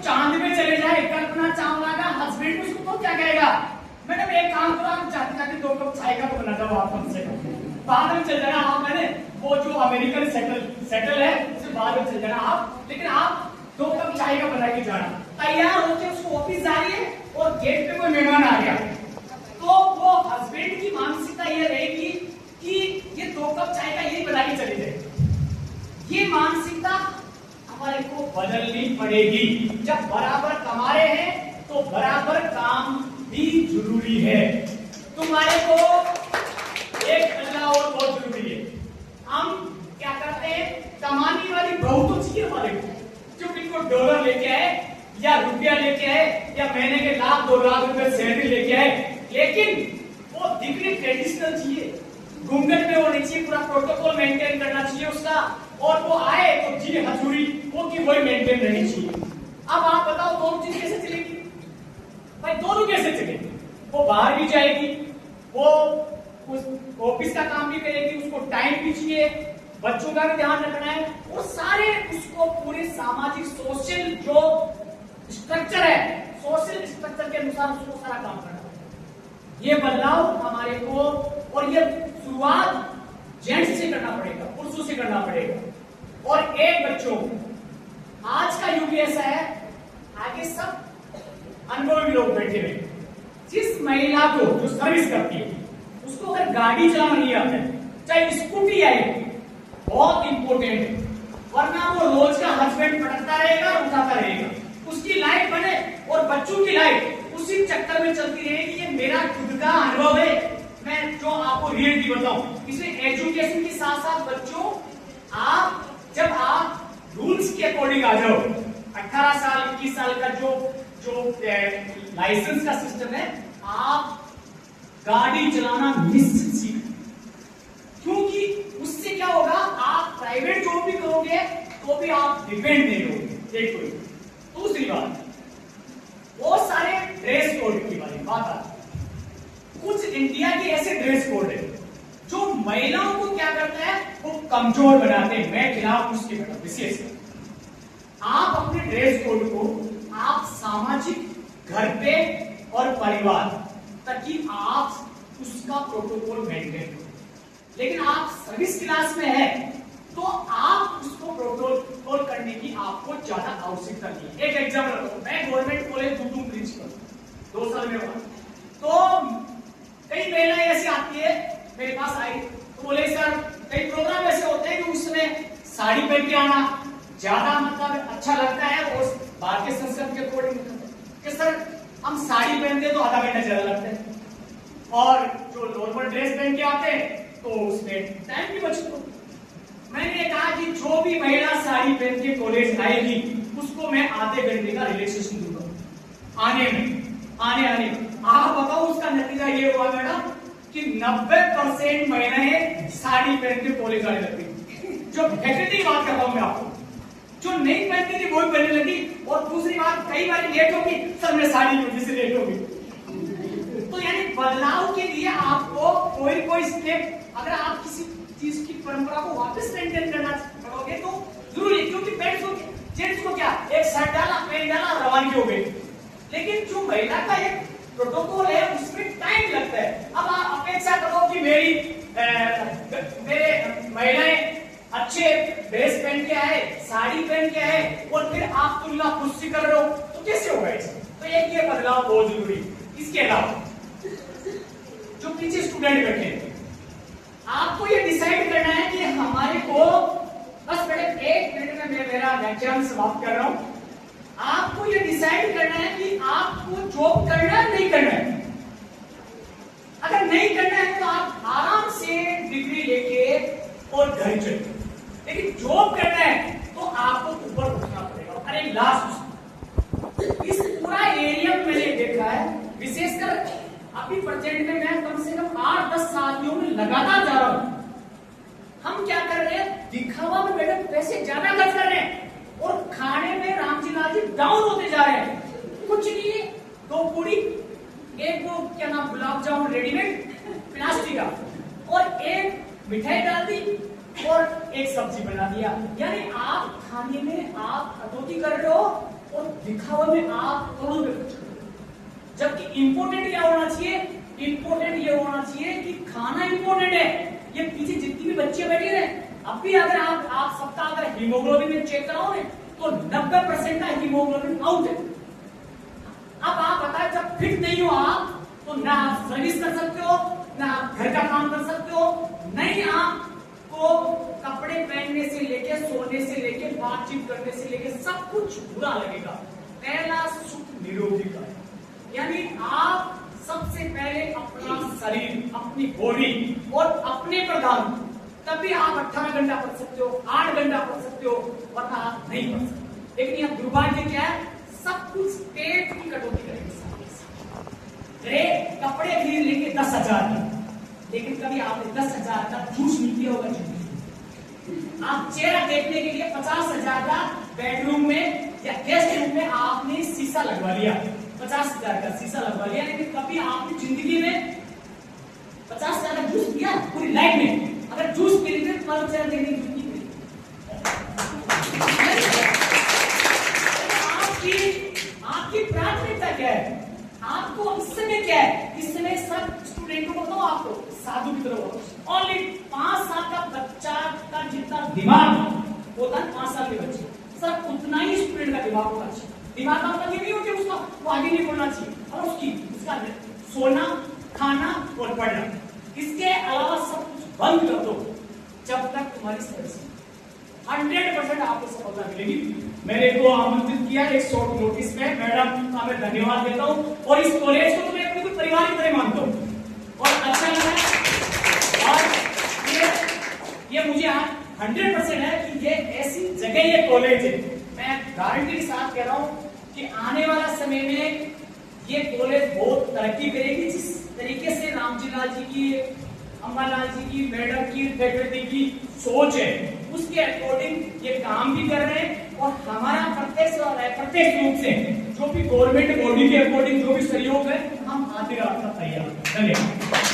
चांद पे चले जाए, कल्पना चावला का हस्बैंड उसको तो क्या कहेगा, मैडम एक काम करो, आप चाहते चाहते 2 कप चाय का तो बना दो आप हमसे, बाद में चल जाना आप। मैंने वो जो अमेरिकन सेटल है उसे बाद में चल जाना आप, लेकिन आप 2 कप चाय का बना के जाना। तैयार होकर उसको ऑफिस जा रही है और गेट पे कोई मेहमान आ गया, तो वो हस्बैंड की मानसिकता ये रहेगी कि ये 2 कप चाय का यही बना के चले जाए। ये मानसिकता हमारे को बदलनी पड़ेगी। जब बराबर कमा रहे हैं तो बराबर काम भी जरूरी है। तुम्हारे को एक करना और बहुत जरूरी है। हम क्या करते हैं, कमाने वाली बहू तो चाहिए हमारे को, जो बिल्कुल डॉलर लेके आए या रुपया लेके आए या महीने के 1-2 लाख रुपए सैलरी लेके आए, लेकिन वो दिखनी ट्रेडिशनल चाहिए, घूंघट में होनी चाहिए, पूरा प्रोटोकॉल मेंटेन करना चाहिए उसका, और वो आए तो जी हजूरी वो की वही मेंटेन रहनी चाहिए। अब आप बताओ दोनों चीज कैसे चलेगी भाई, दोनों कैसे चलेगी? वो बाहर भी जाएगी, वो उस ऑफिस का काम भी करेगी, उसको टाइम भी चाहिए, बच्चों का भी ध्यान रखना है, और सारे उसको पूरे सामाजिक सोशल जो स्ट्रक्चर है, सोशल स्ट्रक्चर के अनुसार उसको सारा काम करना है। ये बदलाव हमारे को, और ये शुरुआत जेंट्स से करना पड़ेगा, पुरुषों से करना पड़ेगा। और एक बच्चों, आज का युग ऐसा है, आगे सब अनुभवी लोग बैठे हुए, जिस महिला को जो सर्विस करती है उसको अगर गाड़ी चलाना नहीं आता है, चाहे स्कूटी आई, बहुत इंपॉर्टेंट है, वरना वो रोज का हस्बैंड पटकता रहेगा, उठाता रहेगा, उसकी लाइफ बने और बच्चों की लाइफ उसी चक्कर में चलती रहेगी। ये मेरा खुद का अनुभव है, मैं जो आपको रियलिटी बताऊं। इसमें एजुकेशन के साथ साथ बच्चों, जब आप रूल्स के अकॉर्डिंग आ जाओ, 18 साल 21 साल का जो लाइसेंस का सिस्टम है, आप गाड़ी चलाना निश्चित सीखें, क्योंकि उससे क्या होगा, आप प्राइवेट जॉब भी करोगे तो भी आप डिपेंड नहीं होगे। एक तो दूसरी बात, बहुत सारे ड्रेस कोड की बात आती है। कुछ इंडिया के ऐसे ड्रेस कोड है जो महिलाओं को क्या करता है, वो कमजोर बनाते हैं। मैं खिलाफ उसके विशेष, आप अपने ड्रेस कोड को आप सामाजिक घर पे और परिवार ताकि आप उसका प्रोटोकॉल मेंटेन करो, लेकिन आप सर्विस क्लास में है तो आप उसको प्रोटोकॉल करने की आपको ज्यादा आवश्यकता नहीं है। एक एग्जाम्पल लो, मैं गवर्नमेंट कॉलेज दूदू प्रिंसिपल 2 साल में हुआ, तो कई महिलाएं ऐसी आती है मेरे पास आई, तो बोले सर कई प्रोग्राम ऐसे होते हैं कि उसमें साड़ी पहन के आना ज्यादा मतलब अच्छा लगता है, और भारतीय संस्कृति के अकॉर्डिंग कि सर हम साड़ी पहनते तो आधा घंटा ज्यादा लगता है, और जो नॉर्मल ड्रेस पहन के आते हैं तो उसमें टाइम की बचत होती। मैंने कहा कि जो भी महिला साड़ी पहन के कॉलेज आएगी उसको मैं आधे घंटे का रिलैक्सेशन दूंगा आने में। आप बताओ उसका नतीजा ये हुआ मैडम कि 90% महिलाएं साड़ी पहन के कॉलेज आने लगी। जो फैकल्टी बात कर रहा हूं मैं आपको, जो नहीं पहनती थी वो भी पहनने लगी। और दूसरी बात, कई बार लेट होगी, सर मैं साड़ी की वजह से लेट होगी। तो यानी बदलाव के लिए आपको कोई स्टेप, अगर आप किसी चीज की परंपरा को वापस मेंटेन करना करोगे तो जरूरी, क्योंकि जेंट्स को क्या, एक शर्ट डाला, पैंट डाला, रवानगी हो गई। लेकिन जो महिला का एक प्रोटोकॉल है उसमें टाइम लगता है। अब आप अपेक्षा करो कि मेरे महिलाएं अच्छे ड्रेस पहन के आए, साड़ी पहन के आए, और फिर आप तुलना खुद से कर रहे हो तो कैसे होगा इसमें? तो एक ये बदलाव बहुत जरूरी। इसके अलावा जो पीछे स्टूडेंट बैठे हैं, आपको ये डिसाइड करना है कि हमारे को, बस मैंने 1 मिनट में मैं मेरा व्याख्यान समाप्त कर रहा हूं। आपको ये डिसाइड करना है कि आपको जॉब करना है नहीं करना है। अगर नहीं करना है तो आप आराम से डिग्री लेके और घर चले, लेकिन जॉब करना है तो आपको ऊपर उठना पड़ेगा। अरे लास्ट इस पूरा एरिया में मैंने देखा है, विशेषकर अभी प्रेजेंट में मैं कम से कम 8-10 साथियों में लगातार जा रहा हूं। हम क्या कर रहे हैं, दिखावा में मैडम पैसे ज्यादा खर्च कर रहे हैं और खाने में रामजी लाल जी डाउन होते जा रहे हैं। कुछ नहीं है, 2 पूरी, एक वो क्या नाम, गुलाब जामुन रेडीमेड प्लास्टिक का, और एक मिठाई डाल दी और एक सब्जी बना दिया। यानी आप खाने में आप कटौती कर रहे हो और दिखावा में आप करोड़ों रुपए खर्च करो, जबकि इंपोर्टेंट क्या होना चाहिए? इंपोर्टेंट ये होना चाहिए कि खाना इंपोर्टेंट है। ये पीछे जितनी भी बच्चे बैठी रहे, अब भी अगर आप सबका अगर हीमोग्लोबिन में चेक कराओगे तो 90% का हीमोग्लोबिन आउट है। अब आप बताएं, जब फिट नहीं हो आप तो ना आप सर्विस कर सकते हो, ना आप घर का काम कर सकते हो, नहीं आपको कपड़े पहनने से लेके, सोने से लेके, बातचीत करने से लेके सब कुछ बुरा लगेगा। पहला सुख निरोगी का, यानी आप सबसे पहले अपना शरीर, अपनी बॉडी और अपने पर ध्यान, तभी आप 18 घंटा पढ़ सकते हो, 8 घंटा पढ़ सकते हो, वरना आप नहीं पढ़ सकते। लेकिन यह दुर्भाग्य क्या है, सब कुछ पेट की कटौती करेंगे। कपड़े खरीद लेंगे 10,000 की, लेकिन कभी आपने 10,000 का जूस नहीं पिया होगा जिंदगी। आप चेहरा देखने के लिए 50,000 का बेडरूम में या गेस्ट रूम में आपने शीशा लगवा लिया, 50,000 का शीशा लगवा लिया, लेकिन कभी आपने जिंदगी में 50,000 का जूस पिया पूरी लाइफ में? अगर जूस पी लेते तो चेहरा देखने की जरूरत नहीं। आपकी प्राथमिकता क्या है? आपको इस समय क्या है? इस समय सब स्टूडेंट को बताओ, आपको साधु की तरह ओनली 5 साल का बच्चा का जितना दिमाग होता है, 5 साल के बच्चे सब उतना ही स्टूडेंट का दिमाग होना चाहिए। दिमाग का मतलब ये नहीं हो कि उसका वो आगे नहीं बढ़ना चाहिए, और उसका सोना, खाना और पढ़ना, इसके अलावा सब कुछ बंद कर दो जब तक तुम्हारी सर्विस 100% आपको सफलता मिलेगी। मैंने को आमंत्रित किया एक शॉर्ट नोटिस में, मैडम का मैं धन्यवाद देता हूं, और इस कॉलेज को तो मैं अपने परिवार की तरह मानता हूं और अच्छा लगा। और ये मुझे 100% है कि ये ऐसी जगह, ये कॉलेज है, मैं गारंटी के साथ कह रहा हूं कि आने वाला समय में ये कॉलेज बहुत तरक्की करेगी। जिस तरीके से रामजी लाल जी की, अम्बालाल जी की, मैडम की, फैकल्टी की सोच है, उसके अकॉर्डिंग ये काम भी कर रहे हैं, और हमारा प्रत्यक्ष रूप से जो भी गवर्नमेंट बॉडी के अकॉर्डिंग जो भी सहयोग है, हम आगे आपका तैयार। धन्यवाद।